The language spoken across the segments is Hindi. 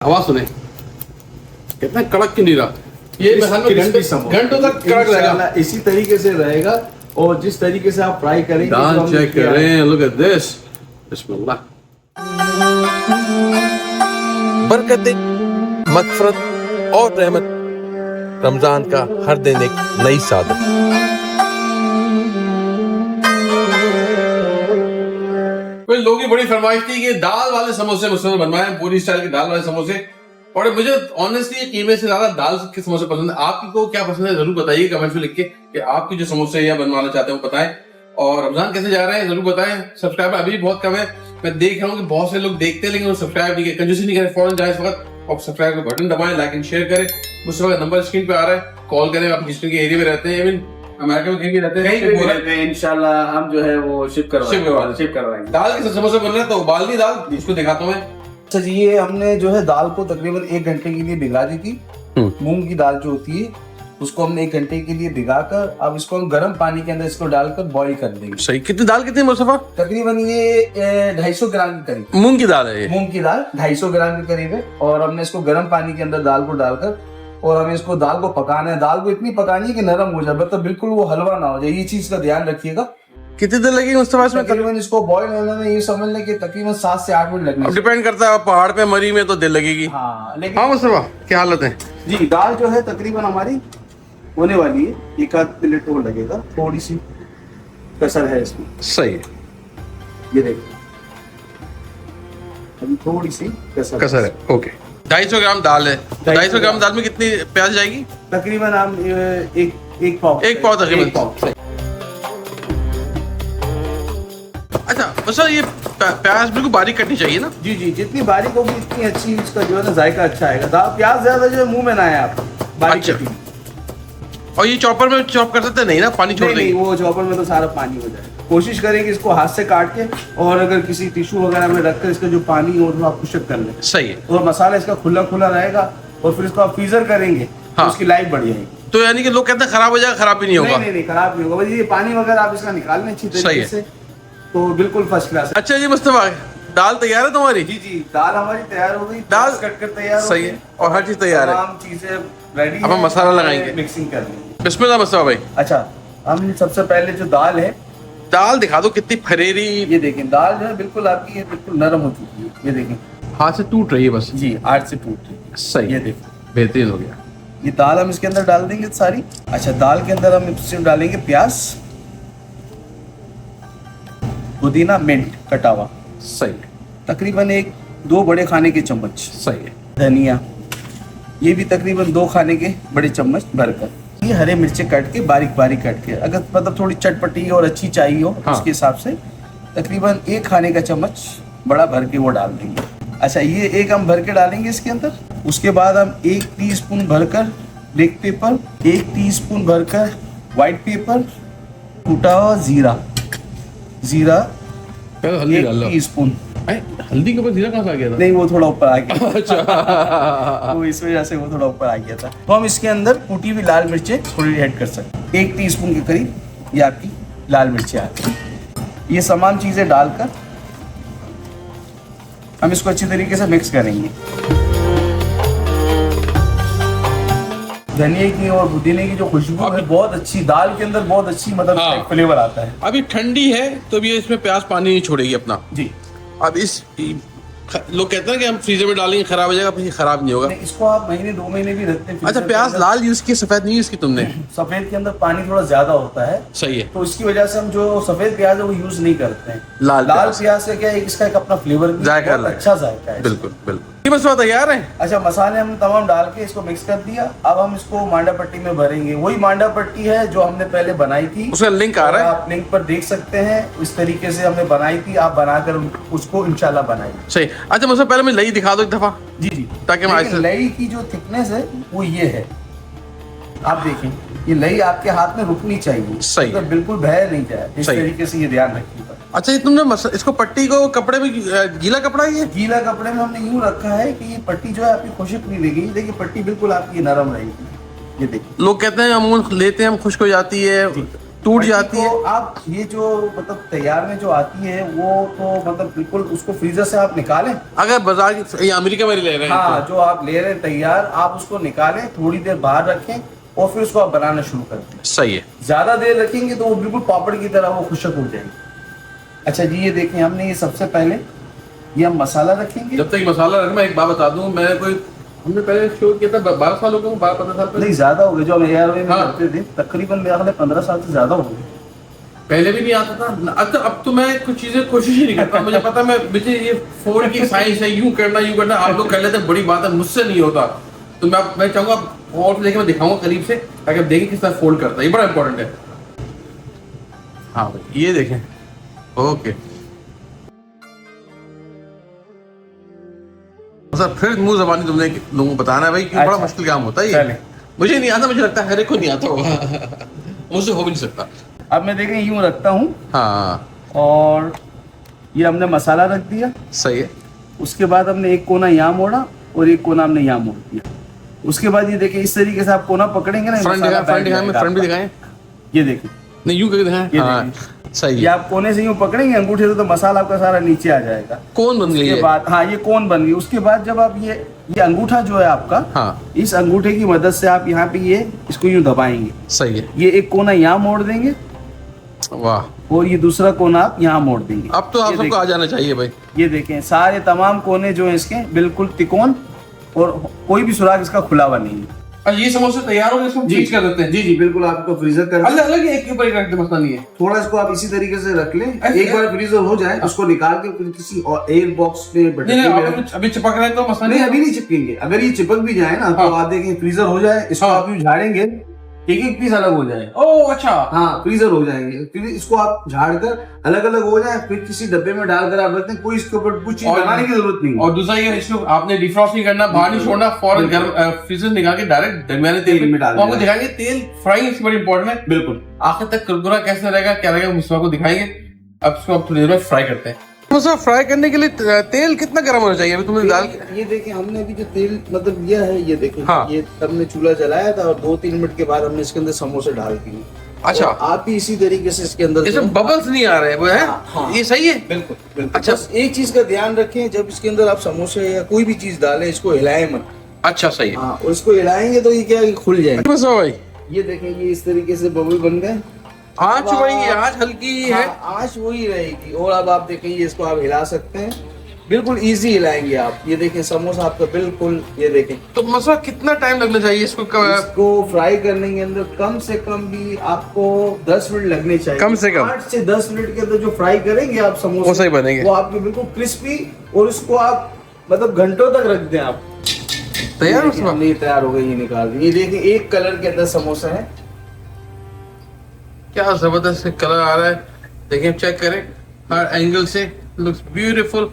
आवाज सुने कितना कड़क की नीरा। ये घंटों तक कड़क रहेगा, इसी तरीके से रहेगा। और जिस तरीके से आप फ्राई करेंगे, दाल चेक करें, लुक एट दिस, बिस्मिल्लाह। बरकतें, मगफरत और रहमत, रमजान का हर दिन एक नई सादत। कोई लोगों की बड़ी फरमाइश थी कि दाल वाले समोसे मुझसे बनवाएं, पूरी स्टाइल के दाल वाले समोसे। और मुझे ऑनेस्टली कीमे से ज्यादा दाल के समोसे पसंद है। आपकी को क्या पसंद है जरूर बताइए कमेंट्स में लिख के कि आपकी जो समोसे या बनवाना चाहते हैं वो बताएं। और रमजान कैसे जा रहे हैं जरूर बताएं। सब्सक्राइबर अभी भी बहुत कम है, मैं देख रहा हूँ कि बहुत से लोग देखते हैं लेकिन वो सब्सक्राइब नहीं करते, कंजूसी नहीं करें। फौरन जाए इस वक्त और सब्सक्राइब का बटन दबाएं, लाइक एंड शेयर करें। मुझसे वक्त नंबर स्क्रीन पे आ रहा है, कॉल करें। आप किस एरिया में रहते हैं, अमेरिका में कहीं भी रहते हैं, इंशाल्लाह हम जो है वो शिप करवाएंगे। दाल के समोसे बन रहे हैं तो उबालनी दाल इसको दिखाता हूँ मैं। अच्छा जी, ये हमने जो है दाल को तकरीबन 1 घंटे के लिए भिगा दी थी। मूंग की दाल जो होती है उसको हमने 1 घंटे के लिए भिगाकर अब इसको हम गर्म पानी के अंदर इसको डालकर बॉईल कर देंगे। सही। कितनी दाल कितनी मुस्तफा? तकरीबन ये 250 ग्राम के करीब मूंग की दाल है ये। मूंग की दाल 250 ग्राम के करीब है। और हमने इसको गर्म पानी के अंदर दाल को डालकर और हमें इसको दाल को पकाना है। दाल को इतनी पकानी है कि नरम हो जाए, मतलब बिल्कुल वो हलवा ना हो जाए। ये चीज का ध्यान रखिएगा। कितनी देर लगेगी मुस्तफा इसमें? तकरीबन इसको बॉईल होने में ये समझ लें कि तकरीबन 7 से 8 मिनट लगने। डिपेंड करता है, पहाड़ पे मरी में तो देर लगेगी। हाँ लेकिन हाँ मुस्तफा क्या हालत है जी, दाल जो है तकरीबन हमारी होने वाली है। 1 आध मिनट और लगेगा, थोड़ी सी कसर है इसमें। सही है, ये देखिए अभी थोड़ी सी कसर है। ओके 250 ग्राम दाल है। 250 ग्राम दाल में कितनी प्याज जाएगी? तकरीबन हम एक पाव तकरीबन। अच्छा सर, ये प्याज बिल्कुल बारीक कटनी चाहिए ना? जी जी, जितनी बारीक होगी इतनी अच्छी इसका जो है ना जायका अच्छा आएगा। दाल प्याज ज्यादा जो है मुंह में ना आए आप बारीक अच्छा। कटी। और ये चॉपर में चॉप कर सकते नहीं ना, पानी छोड़ देंगे? नहीं, वो चॉपर में तो सारा पानी हो जाए। कोशिश करेंगे इसको हाथ से काट के और अगर किसी टिश्यू वगैरह में रखकर इसका जो पानी हो तो आप खुशक कर लें। सही है। और मसाला इसका खुला खुला रहेगा और फिर इसको आप फ्रीजर करेंगे तो उसकी लाइफ बढ़ जाएगी। तो यानी कि लोग कहते हैं खराब हो जाएगा, खराब भी नहीं होगा? नहीं, खराब नहीं होगा। बस ये पानी वगैरह आप इसका निकाल लें अच्छी तरीके से तो बिल्कुल फर्स्ट क्लास है। अच्छा जी मुस्तफा, दाल तैयार है तुम्हारी? जी जी, दाल हमारी तैयार हो गई। दाल कट कर तैयार सही है और हर चीज तैयार है। तमाम चीजें रेडी। अब हम मसाला लगाएंगे, मिक्सिंग कर लेंगे। बिस्मिल्लाह मुस्तफा भाई। अच्छा, हम सबसे पहले जो दाल है, दाल दिखा दो कितनी फरेरी। ये देखें दाल जो है बिल्कुल आपकी ये बिल्कुल नरम हो चुकी है। ये देखें हाथ से टूट रही है बस। जी, हाथ से टूट रही है। सही, ये देखें बेहतरीन हो गया। ये दाल हम इसके अंदर डाल देंगे सारी। अच्छा, दाल के अंदर हम इसमें डालेंगे प्याज, पुदीना, मिंट कटा हुआ, सही तकरीबन 1-2 बड़े खाने के चम्मच। सही है। धनिया, ये भी तकरीबन 2 खाने के बड़े चम्मच भरकर। ये हरे मिर्चे काट के बारीक बारीक काट के, अगर मतलब थोड़ी चटपटी और अच्छी चाहिए हो उसके हिसाब से तकरीबन 1 खाने का चम्मच बड़ा भर के वो डाल देंगे। अच्छा, ये एक हम भर के डालेंगे इसके अंदर। उसके बाद हम 1 टीस्पून भरकर ब्लैक पेपर, 1 टीस्पून भरकर व्हाइट पेपर, कूटा हुआ जीरा 1 टीस्पून। हल्दी के ऊपर जीरा कहाँ से आ गया था? नहीं, वो थोड़ा ऊपर आ गया। अच्छा वो इस वजह से वो थोड़ा ऊपर आ गया था। तो हम इसके अंदर कुटी हुई लाल मिर्चें थोड़ी ऐड कर सकते हैं। 1 टीस्पून के करीब ये आपकी लाल मिर्चें आती हैं। ये तमाम चीजें डालकर हम इसको अच्छी तरीके से मिक्स करेंगे। धनिया की और पुदीने की जो खुशबू है बहुत अच्छी, दाल के अंदर बहुत अच्छी मतलब फ्लेवर आता है। अभी ठंडी है तो भी इसमें प्याज पानी नहीं छोड़ेगी अपना। जी, अब इस लोग कहते हैं कि हम फ्रीजर में डालेंगे खराब हो जाएगा, फिर खराब नहीं होगा। इसको आप महीने 2 महीने भी रखते हैं। अच्छा, प्याज लाल यूज की, सफेद नहीं यूज की तुमने? सफेद के अंदर पानी थोड़ा ज्यादा होता है। सही है, तो इसकी वजह से हम जो सफेद प्याज है वो यूज नहीं करते हैं। लाल प्याज से क्या है, इसका एक अपना फ्लेवर जायका अच्छा जायका है। बिल्कुल बिल्कुल। ये मसाला तैयार है। अच्छा, मसाले हमने तमाम डाल के इसको मिक्स कर दिया। अब हम इसको मांडा पट्टी में भरेंगे। वही मांडा पट्टी है जो हमने पहले बनाई थी, उसका लिंक आ रहा है, आप लिंक पर देख सकते हैं। इस तरीके से हमने बनाई थी, आप बनाकर उसको इंशाल्लाह बनाइए। सही। अच्छा मुझे पहले मैं लई दिखा दो एक दफा। जी जी, ताकि मैं लई की जो थिकनेस है वो ये है, आप देखें ये लई आपके हाथ में रुकनी चाहिए। सही, तो बिल्कुल बह नहीं जाए, इस तरीके से ये ध्यान रखिएगा। अच्छा, ये तुमने इसको पट्टी को कपड़े में, गीला कपड़ा है ये? गीला कपड़े में हमने यूं रखा है कि ये पट्टी जो है आपकी खुशक नहीं देगी। देखिए पट्टी बिल्कुल आपकी नरम रहेगी। ये देखिए, लोग कहते हैं अमूमन लेते हैं हम खुश्क हो जाती है, टूट जाती है। तो आप ये जो मतलब तैयार में जो आती है वो तो मतलब बिल्कुल उसको फ्रीजर से आप निकालें। अगर बाजार की ये अमेरिका में ले रहे हैं हाँ, जो आप ले रहे हैं तैयार, आप उसको निकालें, थोड़ी देर बाहर रखें और फिर उसको आप बनाना शुरू कर दें। सही है। ज्यादा देर रखेंगे तो वो बिल्कुल पापड़ की तरह वो खुशक हो जाएगी। अच्छा जी, ये देखें हमने ये सबसे पहले ये हम मसाला रखेंगे। जब तक मसाला रख, मैं एक बात बता दूं, मैं कोई हमने पहले शो किया था 12 साल हो गए, 12-15 साल पहले। नहीं, ज्यादा हो गए जो हम ARV में हाँ। करते थे, तकरीबन मेरा ख्याल है 15 साल से ज्यादा हो गए। पहले भी नहीं आता था। अच्छा, अब तो मैं कुछ चीजें कोशिश ही नहीं करता। मुझे पता, मुझे ये फोल्ड की साइंस है, यूं करना आप लोग कर लेते हैं, बड़ी बात है, मुझसे नहीं होता। तो मैं चाहूंगा और लेके मैं दिखाऊंगा करीब से, ताकि आप देखें किस तरह फोल्ड करता है। ये बड़ा इंपॉर्टेंट है। हाँ भाई, ये देखें। ओके, फिर मुंह जबानी तुमने लोगों को बताना है भाई कि बड़ा अच्छा। मुश्किल काम होता है ये। मुझे नहीं आता, मुझे लगता है हर एक को नहीं आता होगा। मुझसे हो भी नहीं सकता। अब मैं देखें यूं रखता हूँ हाँ, और ये हमने मसाला रख दिया। सही है। उसके बाद हमने एक कोना यहाँ मोड़ा और एक कोना हमने यहाँ मोड़ दिया। उसके बाद ये देखें इस तरीके से आप कोना पकड़ेंगे ना, फ्रंट मसाला दिखाएं, बैठ जाएगा फ्रंट भी आपका। दिखाएं। ये देखें, नहीं, यूं करके दिखाएं। ये हाँ, सही ये है। आप कोने से यूं पकड़ेंगे अंगूठे से तो मसाला आपका सारा नीचे आ जाएगा। कौन बन गई उसके है? बाद हाँ, ये कोन बन गई। उसके बाद जब आप ये अंगूठा जो है आपका, हाँ, इस अंगूठे की मदद से आप यहाँ पे ये इसको यूं दबाएंगे। सही है। ये एक कोना यहाँ मोड़ देंगे वाह, और ये दूसरा कोना आप यहाँ मोड़ देंगे। अब तो आप ये सबको आ जाना चाहिए भाई। ये देखें सारे तमाम कोने जो हैं इसके बिल्कुल तिकोन और कोई भी सुराख इसका खुला हुआ नहीं है। अच्छा, ये समोसे तैयार हो गए, इसको फ्रीज कर देते हैं। जी जी बिल्कुल, आपको फ्रीजर कर अलग अलग एक के ऊपर एक रख दे, मसला नहीं है। थोड़ा इसको आप इसी तरीके से रख लें। ऐसे- एक बार फ्रीजर हो जाए उसको निकाल के फिर किसी और एयर बॉक्स में नहीं नहीं, आप अभी चिपक रहे हैं तो मसला नहीं, नहीं। अभी नहीं चिपकेंगे। अगर ये चिपक भी जाए ना तो हाँ। आप देखें फ्रीजर हो जाए, इसको हाँ। आप यूं झाड़ेंगे, एक एक पीस अलग हो जाए। ओह अच्छा, हाँ, फ्रीजर हो जाएंगे। फिर इसको आप झाड़ कर अलग अलग हो जाए, फिर किसी डब्बे में डालकर आप रखते हैं। कोई इसके ऊपर कुछ चीज और- बनाने की जरूरत नहीं है। और दूसरा ये, इसको आपने डिफ्रॉस्ट नहीं करना, बाहर नहीं छोड़ना, फौरन गर्म फ्रीजर निकाल के डायरेक्ट दरमियाने तेल तेल में डाल वो आपको देना। दिखाएंगे। तेल फ्राइंग इसकी बड़ी इंपॉर्टेंट है। बिल्कुल। आखिर तक कुरकुरा कैसे रहेगा, क्या रहेगा, मुझसे आपको दिखाएंगे। अब इसको आप थोड़ी देर में फ्राई करते हैं। समोसा फ्राई करने के लिए तेल कितना गर्म होना चाहिए? अभी तुमने दाल ये देखें हमने अभी जो तेल मतलब लिया है, ये देखें। हाँ। ये हमने चूल्हा जलाया था और 2-3 मिनट के बाद हमने इसके अंदर समोसे डाल दिए। अच्छा। और आप भी इसी तरीके से इसके अंदर इसमें बबल्स नहीं आ रहे, वो है? हाँ। ये सही है। बिल्कुल बिल्कुल। अच्छा। बस एक चीज का ध्यान रखें, जब इसके अंदर आप समोसे या कोई भी चीज डालें, इसको हिलाएं मत। अच्छा, सही है। हाँ, और इसको हिलाएंगे तो ये क्या है कि खुल जाएंगे। बस भाई, ये देखें, ये इस तरीके से बबल बन गए। आँच वही, आँच हल्की ही है। हाँ, आँच वही रहेगी। और अब आप देखें, ये इसको आप हिला सकते हैं, बिल्कुल इजी हिलाएंगे आप। ये देखें समोसा आपका बिल्कुल, ये देखें। तो मसला कितना टाइम लगना चाहिए इसको? इसको फ्राई करने के अंदर कम से कम भी आपको 10 मिनट लगने चाहिए। कम से कम 8 से 10 मिनट के अंदर जो फ्राई करेंगे आप समोसे, वो सही बनेंगे। वो आपके बिल्कुल क्रिस्पी, और इसको आप मतलब घंटों तक रख दें आप। तैयार ये देखिए, हमने ये तैयार हो गई, ये निकाल दी। ये देखिए एक कलर के अंदर समोसा है। क्या जबरदस्त कलर आ रहा है, देखिए, चेक करें हर एंगल से। Looks beautiful,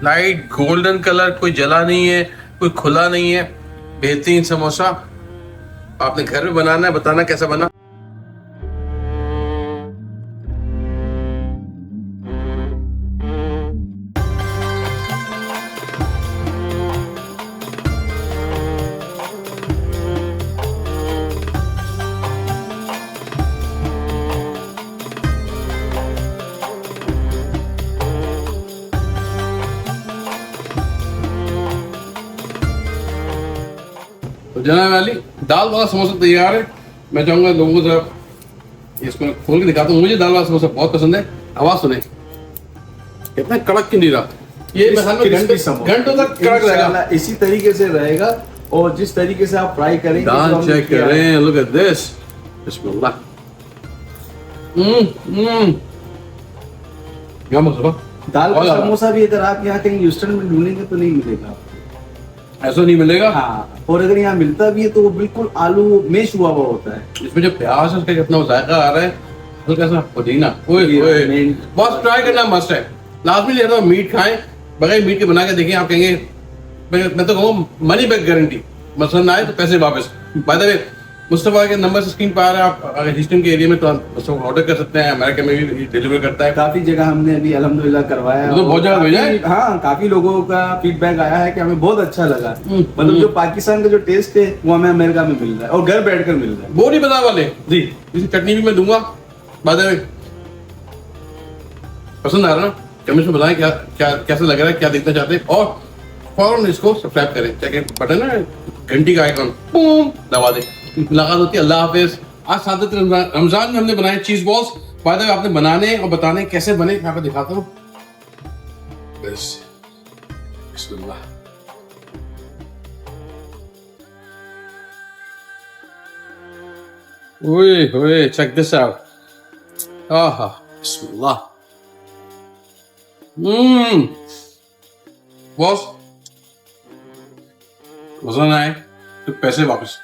light golden colour, कोई जला नहीं है, कोई खुला नहीं है। बेहतरीन समोसा। आपने घर में बनाना है, बताना कैसा बना। तो जनाब वाली दाल वाला समोसा तैयार है। मैं चाहूंगा लोगों को जरा इसको खोल के दिखाता हूँ। मुझे दाल वाला समोसा बहुत पसंद है। आवाज सुने, कितना कड़क की नीरा। ये घंटों तक कड़क रहेगा। इंशाल्लाह इसी तरीके से रहेगा। और जिस तरीके से आप फ्राई करेंगे, दाल जो हमने चेक किया है, करें, लुक एट दिस, बिस्मिल्लाह। क्या मसला? दाल और का ज्यादा। समोसा भी अगर आप यहाँ कहीं ह्यूस्टन में ढूंढेंगे तो नहीं मिलेगा। ऐसा नहीं मिलेगा। हाँ, और अगर यहाँ मिलता भी है तो वो बिल्कुल आलू मैश हुआ हुआ होता है। इसमें जो प्याज है उसका कितना जायका आ रहा है, हल्का सा पुदीना। ओए ओए, बस ट्राई करना मस्ट है। लाजमी ले रहा हूँ, मीट खाएं, बगैर मीट के बना के देखें। आप कहेंगे, मैं तो कहूँ मनी बैक गारंटी। पसंद आए तो पैसे वापस। बाय द वे, मुस्तफा के नंबर स्क्रीन पर आ रहा है, आप अगर ह्यूस्टन के एरिया में तो आप मुस्तफा ऑर्डर कर सकते हैं, अमेरिका में भी डिलीवर करता है। काफी जगह हमने अभी अल्हम्दुलिल्लाह करवाया है। तो बहुत जगह भेजा है? हाँ, काफी लोगों का फीडबैक आया है कि हमें बहुत अच्छा लगा। मतलब जो पाकिस्तान का जो टेस्ट है वो हमें अमेरिका में मिल रहा है और घर बैठकर मिल रहा है। बोरी बाजार वाले जी, इसकी चटनी भी मैं दूंगा बाद में। पसंद आ रहा ना? कमेंट्स में बताएं क्या क्या कैसा लग रहा है, क्या देखना चाहते हैं, और फौरन इसको सब्सक्राइब करें। क्या बटन है घंटी का आइकॉन, बूम दबा दें। मुलाकात होती है। अल्लाह हाफिज। आज सादत रमजान में हमने बनाए चीज बॉल्स। बाद में आपने बनाने और बताने कैसे बने यहाँ पे दिखाता हूँ। बिस्मिल्लाह। ओए ओए, check this out. आहा, बिस्मिल्लाह। बॉस, मजा ना आए तो पैसे वापस।